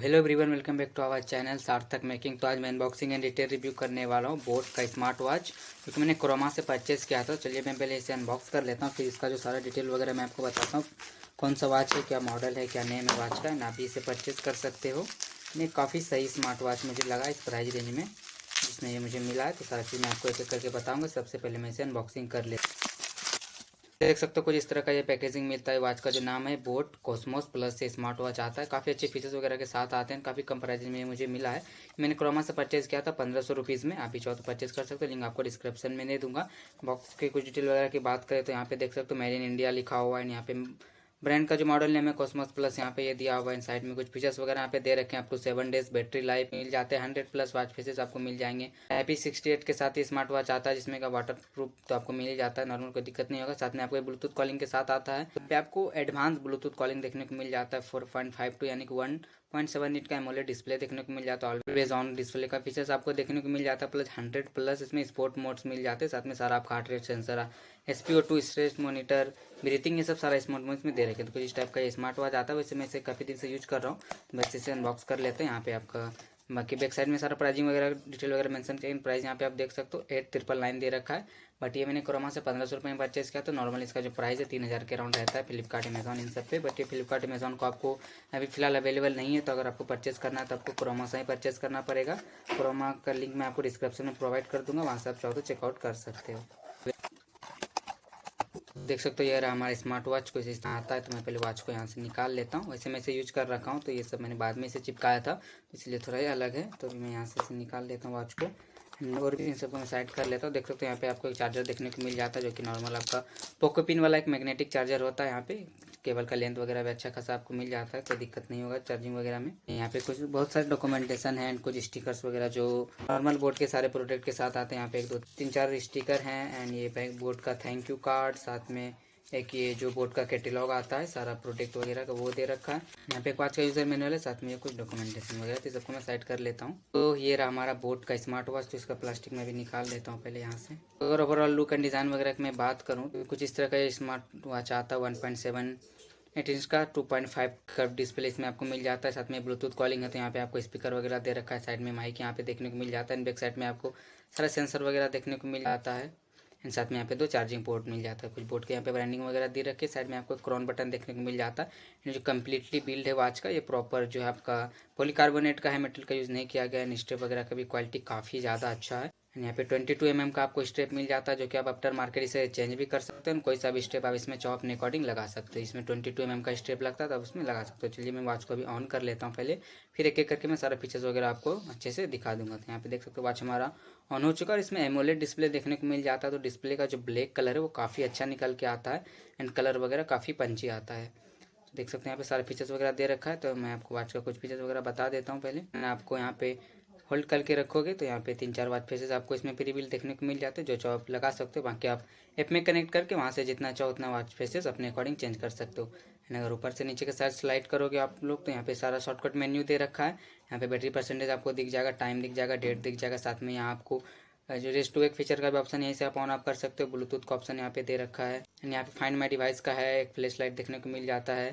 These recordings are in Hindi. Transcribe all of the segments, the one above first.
Hello everyone, welcome back to our channel Sarthak making. तो आज मैं अनबॉक्सिंग एंड डिटेल रिव्यू करने वाला हूँ बोट का स्मार्ट वॉच, क्योंकि मैंने क्रोमा से परचेज़ किया था। चलिए मैं पहले इसे अनबॉक्स कर लेता हूँ, फिर इसका जो सारा डिटेल वगैरह मैं आपको बताता हूँ। कौन सा वॉच है, क्या मॉडल है, क्या नेम है वॉच का, ना भी इसे परचेज़ कर सकते हो। ये काफ़ी सही स्मार्ट वॉच मुझे लगा इस प्राइस रेंज में जिसमें ये मुझे मिला है। तो सारा चीज़ मैं आपको एक एक करके बताऊँगा। सबसे पहले मैं इसे अनबॉक्सिंग कर लेता हूँ। देख सकते हो कुछ इस तरह का ये पैकेजिंग मिलता है। वॉच का जो नाम है बोट कॉस्मोस प्लस से स्मार्ट वॉच आता है। काफ़ी अच्छे फीचर्स वगैरह के साथ आते हैं। काफ़ी कम प्राइस में मुझे मिला है। मैंने क्रोमा से परचेज़ किया था 1500 रुपीज़ में। आप भी चाहो तो परचेज़ कर सकते हो, लिंक आपको डिस्क्रिप्शन में दे दूंगा। बॉक्स के कुछ डिटेल वगैरह की बात करें तो यहाँ पे देख सकते हो मेड इन इंडिया लिखा हुआ है। यहाँ पे ब्रांड का जो मॉडल नेम है कॉस्मोस प्लस यहाँ पे ये दिया हुआ है। साइड में कुछ फीचर्स वगैरह यहाँ पे दे रखे हैं। आपको 7 डेज बैटरी लाइफ मिल जाते हैं। 100+ वॉच फेसेस आपको मिल जाएंगे। IP68 के साथ ही स्मार्ट वॉच आता है, जिसमें का वाटर प्रूफ तो आपको मिल ही जाता है, नॉर्मल कोई दिक्कत नहीं होगा। साथ में आपको ब्लूटूथ कॉलिंग के साथ आता है। तो पे आपको एडवांस ब्लूटूथ कॉलिंग देखने को मिल जाता है। 4.52 यानी कि 1.7 इंच का एमोलेड डिस्प्ले देखने को मिल जाता है। ऑलवेज ऑन डिस्प्ले का फीचर्स आपको देखने को मिल जाता है। प्लस 100+ इसमें स्पोर्ट मोड्स मिल जाते हैं। साथ में सारा आपका heart rate sensor, SpO2 stress monitor, breathing, ये सब सारा स्मार्ट वॉच में दे रखे। तो कुछ इस टाइप का ये स्मार्ट वॉच आता है। वैसे मैं इसे काफ़ी दिन से यूज कर रहा हूँ, तो बस इसे अनबॉक्स कर लेते हैं। यहाँ पे आपका बाकी बैक साइड में सारा प्राइसिंग वगैरह डिटेल वगैरह मेंशन किया। प्राइस यहाँ पे आप देख सकते हो 8999 दे रखा है। बट ये मैंने क्रोमा से 1500 रुपये में परचेस किया। तो नॉर्मल इसका जो प्राइस है 3000 के अराउंड रहता है फ्लिपकार्ट, अमेजॉन, इन सब पे। बट ये फ्लिपकार्ट, अमेजॉन को आपको अभी फिलहाल अवेलेबल नहीं है। तो अगर आपको परचेस करना है तो आपको क्रोमा से ही परचेस करना पड़ेगा। क्रोमा का लिंक मैं आपको डिस्क्रिप्शन में प्रोवाइड कर दूंगा, वहाँ से आप चाहो तो चेकआउट कर सकते हो। देख सकते हो ये रहा हमारा स्मार्ट वॉच। कुछ इस तरह आता है। तो मैं पहले वॉच को यहाँ से निकाल लेता हूँ। वैसे मैं इसे यूज कर रखा हूँ, तो ये सब मैंने बाद में इसे चिपकाया था, इसलिए थोड़ा ये अलग है। तो मैं यहाँ से इसे निकाल लेता हूँ वॉच को, और भी इन सबको मैं साइड कर लेता हूँ। देख सकते हो यहाँ पे आपको एक चार्जर देखने को मिल जाता है, जो कि नॉर्मल आपका पोको पिन वाला एक मैग्नेटिक चार्जर होता है। यहाँ पे केबल का लेंथ वगैरह भी अच्छा खासा आपको मिल जाता है, कोई दिक्कत नहीं होगा चार्जिंग वगैरह में। यहाँ पे कुछ बहुत सारे डॉक्यूमेंटेशन है एंड कुछ स्टिकर्स वगैरह जो नॉर्मल बोर्ड के सारे प्रोडक्ट के साथ आते हैं। यहाँ पे 1 2 3 4 स्टिकर हैं एंड ये बोर्ड का थैंक यू कार्ड, साथ में एक ये जो बोर्ड का कैटेलॉग आता है सारा प्रोडक्ट वगैरह का, वो दे रखा है। यहाँ पे एक वॉच का यूजर मैनुअल है, साथ में ये कुछ डॉक्यूमेंटेशन वगैरह, तो सबको मैं साइड कर लेता हूँ। तो ये रहा हमारा बोट का स्मार्ट वॉच। तो इसका प्लास्टिक में भी निकाल लेता हूँ पहले यहाँ से। तो अगर ओवरऑल लुक एंड डिज़ाइन वगैरह की मैं बात करूँ तो कुछ इस तरह का ये स्मार्ट वॉच आता है। 1.7 इंच का 2.5 कर्व डिस्प्ले इसमें आपको मिल जाता है। साथ में ब्लूटूथ कॉलिंग है, तो यहाँ पे आपको स्पीकर वगैरह दे रखा है। साइड में माइक यहाँ पे देखने को मिल जाता है। बैक साइड में आपको सारा सेंसर वगैरह देखने को मिल जाता है। एंड साथ में यहाँ पे 2 चार्जिंग पोर्ट मिल जाता है। कुछ बोर्ड के यहाँ पे ब्रांडिंग वगैरह दे रखी है। साइड में आपको क्रॉन बटन देखने को मिल जाता है। जो कम्प्लीटली बिल्ड है वॉच का, ये प्रॉपर जो है आपका पॉलीकार्बोनेट का है, मेटल का यूज़ नहीं किया गया है। स्ट्रेप वगैरह का भी क्वालिटी काफ़ी ज़्यादा अच्छा है। यहाँ पे 22 mm का आपको स्ट्रेप मिल जाता है, जो कि आप आफ्टर मार्केट इसे चेंज भी कर सकते हैं। कोई सा भी स्ट्रेप आप इसमें चाहो अपने अकॉर्डिंग लगा सकते हैं। इसमें 22 mm का स्ट्रेप लगता है, तो आप उसमें लगा सकते हो। चलिए मैं वॉच को अभी ऑन कर लेता हूँ पहले, फिर एक एक करके मैं सारा फीचर्स वगैरह आपको अच्छे से दिखा दूंगा। तो यहाँ पे देख सकते हो वॉच हमारा ऑन हो चुका है। और इसमें एमोलेड डिस्प्ले देखने को मिल जाता है। तो डिस्प्ले का जो ब्लैक कलर है वो काफ़ी अच्छा निकल के आता है एंड कलर वगैरह काफ़ी पंची आता है। तो देख सकते हैं यहाँ पे सारे फीचर्स वगैरह दे रखा है। तो मैं आपको वॉच का कुछ फीचर्स वगैरह बता देता हूँ। पहले मैं आपको यहाँ पे होल्ड करके रखोगे तो यहाँ पे 3 4 वॉच फेसेस आपको इसमें प्री बिल्ड देखने को मिल जाते हैं, जो चाहो आप लगा सकते हो। बाकी आप ऐप में कनेक्ट करके वहाँ से जितना चाहो उतना वॉच फेसेस अपने अकॉर्डिंग चेंज कर सकते हो। एंड अगर ऊपर से नीचे के साइड स्लाइड करोगे आप लोग, तो यहाँ पे सारा शॉर्टकट मेन्यू दे रखा है। यहाँ पे बैटरी परसेंटेज आपको दिख जाएगा, टाइम दिख जाएगा, डेट दिख जाएगा। साथ में यहाँ आपको जो रेस्ट टू वेक फीचर का भी ऑप्शन यहीं से आप ऑन ऑफ कर सकते हो। ब्लूटूथ का ऑप्शन यहाँ पे दे रखा है। एंड यहाँ पे फाइंड माई डिवाइस का है, एक फ्लैश लाइट देखने को मिल जाता है।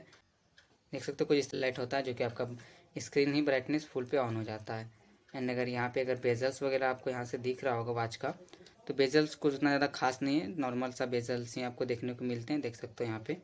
देख सकते हो कुछ इस लाइट होता है, जो कि आपका स्क्रीन ही ब्राइटनेस फुल पे ऑन हो जाता है। एंड अगर यहाँ पे अगर बेजल्स वगैरह आपको यहाँ से दिख रहा होगा वॉच का, तो बेजल्स कुछ उतना ज़्यादा खास नहीं है, नॉर्मल सा बेजल्स ही आपको देखने को मिलते हैं। देख सकते हो यहाँ पे।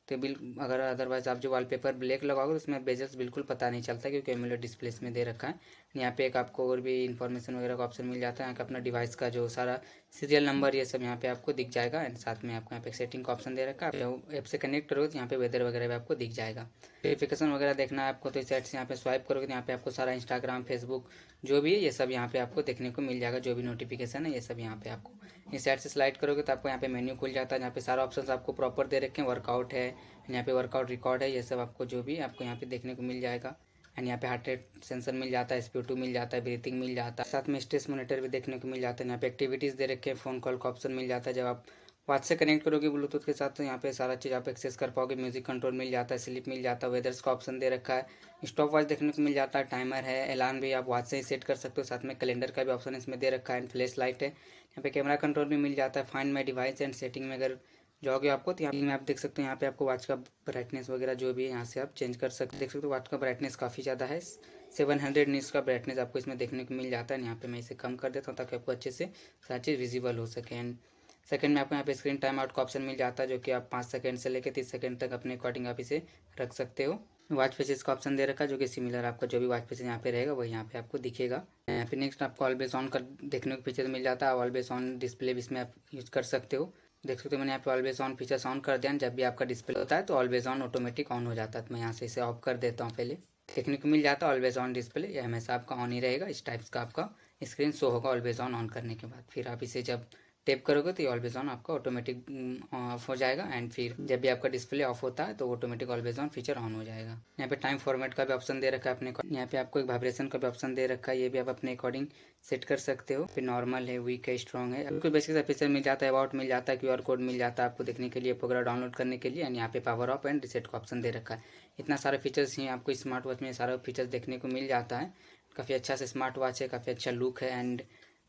तो अगर अदरवाइज आप जो वॉलपेपर ब्लैक लगाओगे तो उसमें बेजल्स बिल्कुल पता नहीं चलता, क्योंकि एमुलेट डिस्प्ले में दे रखा है। यहाँ पे एक आपको और भी इन्फॉर्मेशन वगैरह का ऑप्शन मिल जाता है। यहाँ का अपना डिवाइस का जो सारा सीरियल नंबर ये सब यहाँ पे आपको दिख जाएगा। एंड साथ में आपको यहाँ पे सेटिंग का ऑप्शन दे रखा है। आप ऐप से कनेक्ट करोगे तो यहाँ पे वेदर वगैरह भी आपको दिख जाएगा। वेरिफिकेशन वगैरह देखना है आपको, तो इस साइड से यहाँ पे स्वाइप करोगे तो यहाँ पे आपको सारा इंस्टाग्राम, फेसबुक जो भी है ये सब यहाँ पे आपको देखने को मिल जाएगा। जो भी नोटिफिकेशन है ये सब यहाँ पे आपको इस साइड से स्लाइड करोगे तो आपको यहाँ पे मेन्यू खुल जाता है। यहाँ पे सारा ऑप्शन आपको प्रॉपर दे रखे हैं। वर्कआउट है, यहाँ पे वर्कआउट रिकॉर्ड है, ये सब आपको जो भी आपको यहाँ पे देखने को मिल जाएगा। एंड यहाँ पे हार्ट रेट सेंसर मिल जाता है, SpO2 मिल जाता है, ब्रीथिंग मिल जाता है, साथ में स्ट्रेस मॉनिटर भी देखने को मिल जाता है। यहाँ पे एक्टिविटीज़ दे रखे हैं, फ़ोन कॉल का ऑप्शन मिल जाता है। जब आप वॉच से कनेक्ट करोगे ब्लूटूथ के साथ, तो यहाँ पे सारा चीज़ आप एक्सेस कर पाओगे। म्यूजिक कंट्रोल मिल जाता है, स्लीप मिल जाता है, वेदर्स का ऑप्शन दे रखा है, स्टॉप वॉच देखने को मिल जाता है, टाइमर है, अलार्म भी आप वॉच से ही सेट कर सकते हो। साथ में कैलेंडर का भी ऑप्शन इसमें दे रखा है एंड फ्लैश लाइट है। यहाँ पे कैमरा कंट्रोल भी मिल जाता है। Find my device and setting में अगर जाओगे आपको तो यहाँ पे आप देख सकते हो, यहाँ पे आपको वॉच का ब्राइटनेस वगैरह जो भी है यहाँ से आप चेंज कर सकते, देख सकते हो वॉच का ब्राइटनेस काफ़ी ज़्यादा है, 700 निट्स का ब्राइटनेस आपको इसमें देखने को मिल जाता है। यहाँ पे मैं इसे कम कर देता हूँ ताकि आपको अच्छे से सारी चीज़ विजिबल हो सके। एंड सेकंड में आपको यहाँ पे स्क्रीन टाइम आउट का ऑप्शन मिल जाता है, जो कि आप 5 सेकंड से लेकर 30 सेकंड तक अपने अकॉर्डिंग आप इसे रख सकते हो। वॉच फेसेस का ऑप्शन दे रखा है, जो कि सिमिलर आपका जो भी वॉच फेसेस यहाँ पे रहेगा वही यहाँ पे आपको दिखेगा। यहाँ पे नेक्स्ट आपको ऑलवेज ऑन कर देखने को फीचर मिल जाता है, ऑलवेज ऑन डिस्प्ले भी इसमें आप यूज कर सकते हो। देख सकते हो मैंने यहाँ पे ऑलवेज ऑन फीचर्स ऑन कर दिया, जब भी आपका डिस्प्ले होता है तो ऑलवेज ऑन ऑटोमेटिक ऑन हो जाता है। तो मैं यहाँ से इसे ऑफ कर देता हूँ, पहले देखने को मिल जाता है ऑलवेज ऑन डिस्प्ले, ये हमेशा आपका ऑन ही रहेगा। इस टाइप्स का आपका स्क्रीन शो होगा ऑलवेज ऑन करने के बाद। फिर आप इसे जब टैप करोगे तो ये ऑलवेज ऑन आपका ऑटोमेटिक ऑफ हो जाएगा। एंड फिर जब भी आपका डिस्प्ले ऑफ होता है तो automatic always on feature on हो जाएगा। यहाँ पे टाइम फॉर्मेट का भी ऑप्शन दे रखा है अपने, यहाँ पे आपको एक वाइब्रेशन का भी ऑप्शन दे रखा है, ये भी आप अपने अकॉर्डिंग सेट कर सकते हो। फिर नॉर्मल है, वीक है, स्ट्रॉन्ग है, आपको बेसिक सा फीचर मिल जाता है, अबाउट मिल जाता है, QR कोड मिल जाता है आपको देखने के लिए, प्रोग्राम डाउनलोड करने के लिए। एंड यहाँ पे पावर ऑफ एंड रिसेट का ऑप्शन दे रखा है। इतना सारे फीचर्स ही आपको स्मार्ट वॉच में सारा फीचर्स देखने को मिल जाता है। काफ़ी अच्छा से स्मार्ट वॉच है, काफ़ी अच्छा लुक है एंड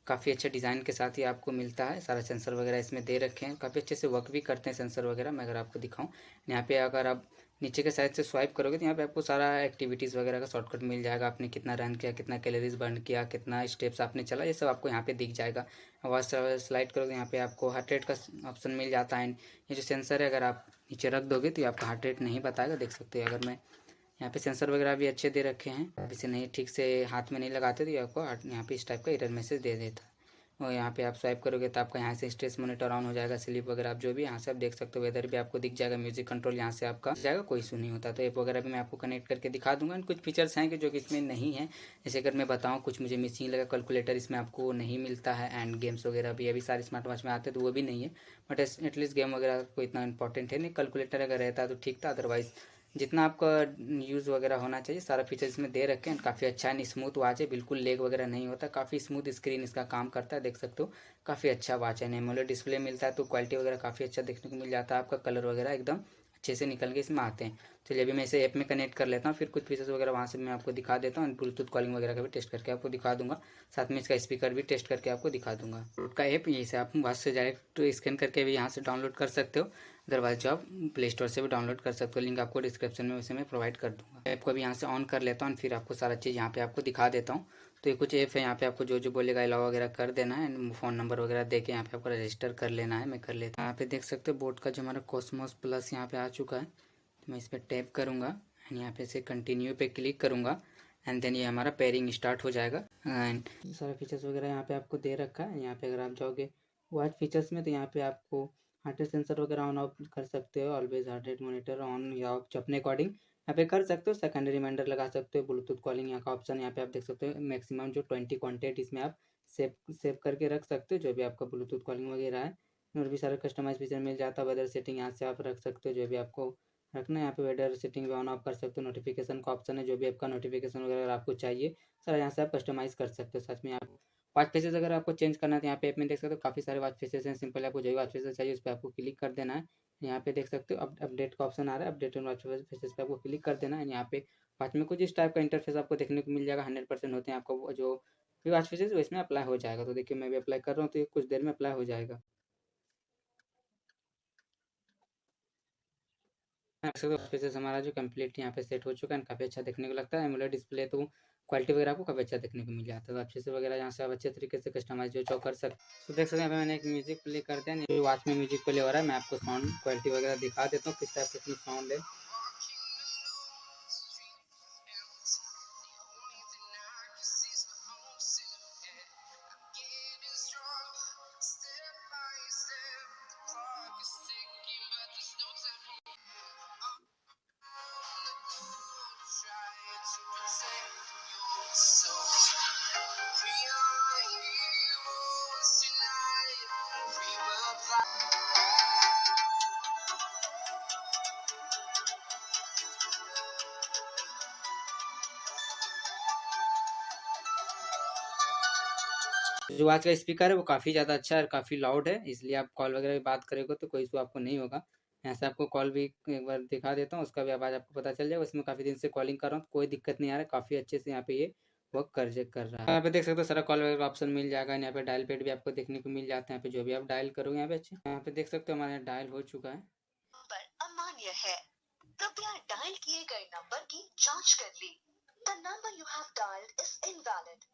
काफ़ी अच्छे डिज़ाइन के साथ ही आपको मिलता है। सारा सेंसर वगैरह इसमें दे रखे हैं, काफ़ी अच्छे से वर्क भी करते हैं सेंसर वगैरह। मैं अगर आपको दिखाऊं, यहाँ पे अगर आप नीचे के साइड से स्वाइप करोगे तो यहाँ पे आपको सारा एक्टिविटीज़ वगैरह का शॉर्टकट मिल जाएगा। आपने कितना रन किया, कितना कैलोरीज बर्न किया, कितना स्टेप्स आपने चला, ये सब आपको यहाँ पे दिख जाएगा। आवाज़ स्लाइड करोगे यहाँ पे आपको हार्ट रेट का ऑप्शन मिल जाता है। ये जो सेंसर है अगर आप नीचे रख दोगे तो ये आपका हार्ट रेट नहीं बताएगा, देख सकते हो। अगर मैं यहाँ पे सेंसर वगैरह भी अच्छे दे रखे हैं, आप इसे नहीं ठीक से हाथ में नहीं लगाते तो ये आपको यहाँ पे इस टाइप का एरर मैसेज दे देता है। और यहाँ पे आप स्वाइप करोगे तो आपका यहाँ से स्ट्रेस मॉनिटर ऑन हो जाएगा, स्लीप वगैरह आप जो भी यहाँ से आप देख सकते हो। वेदर भी आपको दिख जाएगा, म्यूजिक कंट्रोल यहाँ से आपका जाएगा, कोई इशू नहीं होता। तो ऐप वगैरह भी मैं आपको कनेक्ट करके दिखा दूंगा। कुछ फीचर्स हैं कि जो कि इसमें नहीं है, जैसे अगर मैं बताऊँ कुछ मुझे मिसिंग लगा, कैलकुलेटर इसमें आपको नहीं मिलता है एंड गेम्स वगैरह भी अभी सारे स्मार्ट वॉच में आते हैं तो वो भी नहीं है। बट एटलीस्ट गेम वगैरह को इतना इंपॉर्टेंट है नहीं, कैलकुलेटर अगर रहता तो ठीक था, अदरवाइज जितना आपका यूज़ वगैरह होना चाहिए सारा फीचर इसमें दे रखे हैं। काफ़ी अच्छा है, स्मूथ वॉच है, बिल्कुल लेग वगैरह नहीं होता, काफ़ी स्मूथ स्क्रीन इसका काम करता है, देख सकते हो। काफ़ी अच्छा वॉच है, एमोलेड डिस्प्ले मिलता है तो क्वालिटी वगैरह काफ़ी अच्छा देखने को मिल जाता है। आपका कलर वगैरह एकदम अच्छे से निकल के इसमें आते हैं। चलिए अभी मैं इसे ऐप में कनेक्ट कर लेता हूँ, फिर कुछ फीचर्स वगैरह वहाँ से मैं आपको दिखा देता हूँ। ब्लूटूथ कॉलिंग वगैरह का भी टेस्ट करके आपको दिखा दूंगा, साथ में इसका स्पीकर भी टेस्ट करके आपको दिखा दूंगा। का ऐप यहीं से आप वहाँ से डायरेक्ट स्कैन करके भी यहाँ से डाउनलोड कर सकते हो, अदरवाइज जो आप प्ले स्टोर से भी डाउनलोड कर सकते हो। लिंक आपको डिस्क्रिप्शन में वैसे मैं प्रोवाइड कर दूंगा। ऐप को भी यहाँ से ऑन कर लेता हूँ, फिर आपको सारा चीज़ यहाँ पे आपको दिखा देता हूँ। तो ये कुछ ऐप है, यहाँ पे आपको जो जो बोलेगा अलाउ वगैरह कर देना है, फ़ोन नंबर वगैरह दे के यहाँ पे आपको रजिस्टर कर लेना है। मैं कर लेता हूँ। यहाँ पे देख सकते हो बोट का जो हमारा कॉस्मोस प्लस यहाँ पे आ चुका है, तो मैं इस पर टैप करूँगा एंड यहाँ पे से कंटिन्यू पे क्लिक करूँगा एंड देन ये हमारा पेयरिंग स्टार्ट हो जाएगा। एंड सारे फीचर्स वगैरह यहाँ पे आपको दे रखा है। यहाँ पे अगर आप जाओगे वॉच फीचर्स में तो यहाँ पे आपको हार्ट रेट सेंसर वगैरह ऑन ऑफ कर सकते हो, always heart rate monitor on या ऑफ जो अपने अकॉर्डिंग यहाँ पे कर सकते हो। सेकेंडरी रिमाइंडर लगा सकते हो, ब्लूटूथ कॉलिंग यहाँ का ऑप्शन यहाँ पे आप देख सकते हो। मैक्सिमम जो 20 कॉन्टैक्ट इसमें आप सेव करके रख सकते हो, जो भी आपका ब्लूटूथ कॉलिंग वगैरह है। और भी सारा कस्टमाइज फीचर मिल जाता है। वेदर सेटिंग यहाँ से आप रख सकते हो, जो भी आपको रखना है। यहाँ पे वेदर सेटिंग भी ऑन ऑफ कर सकते हो। नोटिफिकेशन का ऑप्शन है, जो भी आपका नोटिफिकेशन वगैरह आपको चाहिए सर यहाँ से आप कस्टमाइज कर सकते हो। सच में आप वॉच फेसेस अगर आपको चेंज करना है तो यहाँ पे ऐप में देख सकते हो काफ़ी सारे वॉच फेसेस हैं। सिंपल आपको जो भी वॉच फेसेस चाहिए उस पर आपको क्लिक कर देना है। यहाँ पे देख सकते हो अपडेट का ऑप्शन आ रहा है, अपडेट ऑन वॉच फेसेस पे आपको क्लिक कर देना है। यहाँ पे वॉच में कुछ इस टाइप का इंटरफेस आपको देखने को मिल जाएगा। 100% होते हैं आपको जो भी वॉच फेसेस वो इसमें अप्लाई हो जाएगा। तो देखिए मैं भी अप्लाई कर रहा हूँ तो ये कुछ देर में अप्लाई हो जाएगा। फीचर्स हमारा जो कंप्लीट यहाँ पे सेट हो चुका है, काफ़ी अच्छा देखने को लगता है। एमोलेड डिस्प्ले तो क्वालिटी वगैरह आपको काफ़ी अच्छा देखने को मिल जाता है। तो अच्छे से वगैरह यहाँ से आप अच्छे तरीके से कस्टमाइज जो कर सकते। तो देख सकते हैं यहाँ पे मैंने एक म्यूजिक प्ले कर दिया, वॉच में म्यूजिक प्ले हो रहा है। मैं आपको साउंड क्वालिटी वगैरह दिखा देता हूँ किस टाइप का इसमें साउंड है। जो आज का स्पीकर है वो काफ़ी ज़्यादा अच्छा है और काफ़ी लाउड है, इसलिए आप कॉल वगैरह की बात करोगे तो कोई इशू आपको नहीं होगा। यहाँ से आपको कॉल भी एक बार दिखा देता हूँ, उसका भी आवाज़ आपको पता चल जाएगा। उसमें काफ़ी दिन से कॉलिंग कर रहा हूँ, कोई दिक्कत नहीं आ रहा है, काफ़ी अच्छे से यहाँ पे ये वर्क कर रहा है। यहाँ पे देख सकते हो सारा कॉल वगैरह का ऑप्शन मिल जाएगा। यहाँ पे डायल पेड भी आपको देखने को मिल जाता है। यहाँ पे जो भी आप डायल करोगे यहाँ पे अच्छे, यहाँ पे देख सकते हो हमारे डायल हो चुका है। नंबर अमान्य है, कृपया डायल किए गए नंबर की जांच कर ली। The number you have dialled is invalid,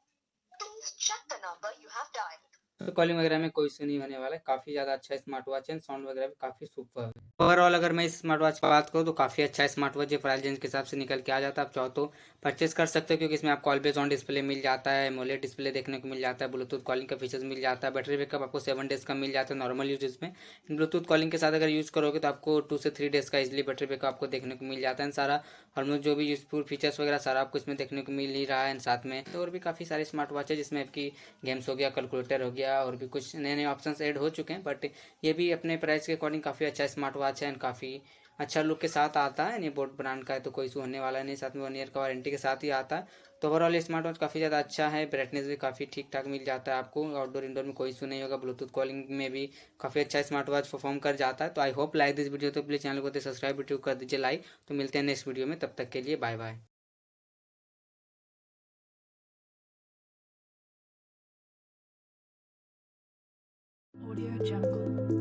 please check the number you have dialled. तो कॉलिंग वगैरह में कोई इशू नहीं होने वाला है। काफ़ी ज़्यादा अच्छा स्मार्ट वॉच है। साउंड वगैरह भी काफ़ी सुपर है। ओवरऑल अगर मैं इस स्मार्ट वॉच की बात करूँ तो काफ़ी अच्छा स्मार्ट वॉच है। प्राइस रेंज के हिसाब से निकल के आ जाता है। आप चाहो तो परचेस कर सकते हो, क्योंकि इसमें आप कॉल बेस ऑन डिस्प्ले मिल जाता है, एमोलेड डिस्प्ले देखने को मिल जाता है, ब्लूटूथ कॉलिंग का फीचर्स मिल जाता है, बैटरी बैकअप आपको 7 डेज का मिल जाता है नॉर्मल यूजेस में। ब्लूटूथ कॉलिंग के साथ अगर यूज़ करोगे तो आपको 2 से 3 डेज का इजिली बैटरी बैकअप आपको देखने को मिल जाता है। सारा ऑलमोस्ट जो भी यूजफुल फीचर्स वगैरह सारा आपको इसमें देखने को मिल ही रहा है। साथ में तो और भी काफ़ी सारे स्मार्ट वॉच है, जिसमें आपकी गेम्स हो गया, कैलकुलेटर हो गया, और भी कुछ नए नए ऑप्शन ऐड हो चुके हैं। बट ये भी अपने प्राइस के अकॉर्डिंग काफ़ी अच्छा स्मार्ट वॉच है एंड काफ़ी अच्छा लुक के साथ आता है। ये बोट ब्रांड का है तो कोई इशू होने वाला नहीं। साथ में 1 ईयर का वारंटी के साथ ही आता है। तो ओवरऑल ये स्मार्ट वॉच काफ़ी ज़्यादा अच्छा है। ब्राइटनेस भी काफ़ी ठीक ठाक मिल जाता है आपको। आउटडोर इंडोर में कोई इशू नहीं होगा। ब्लूटूथ कॉलिंग में भी काफ़ी अच्छा स्मार्ट वॉच परफॉर्म कर जाता है। तो I hope like this video, तो प्लीज़ चैनल को सब्सक्राइब वीडियो कर दीजिए लाइक। तो मिलते हैं नेक्स्ट वीडियो में, तब तक के लिए बाय बाय। Audio Jungle।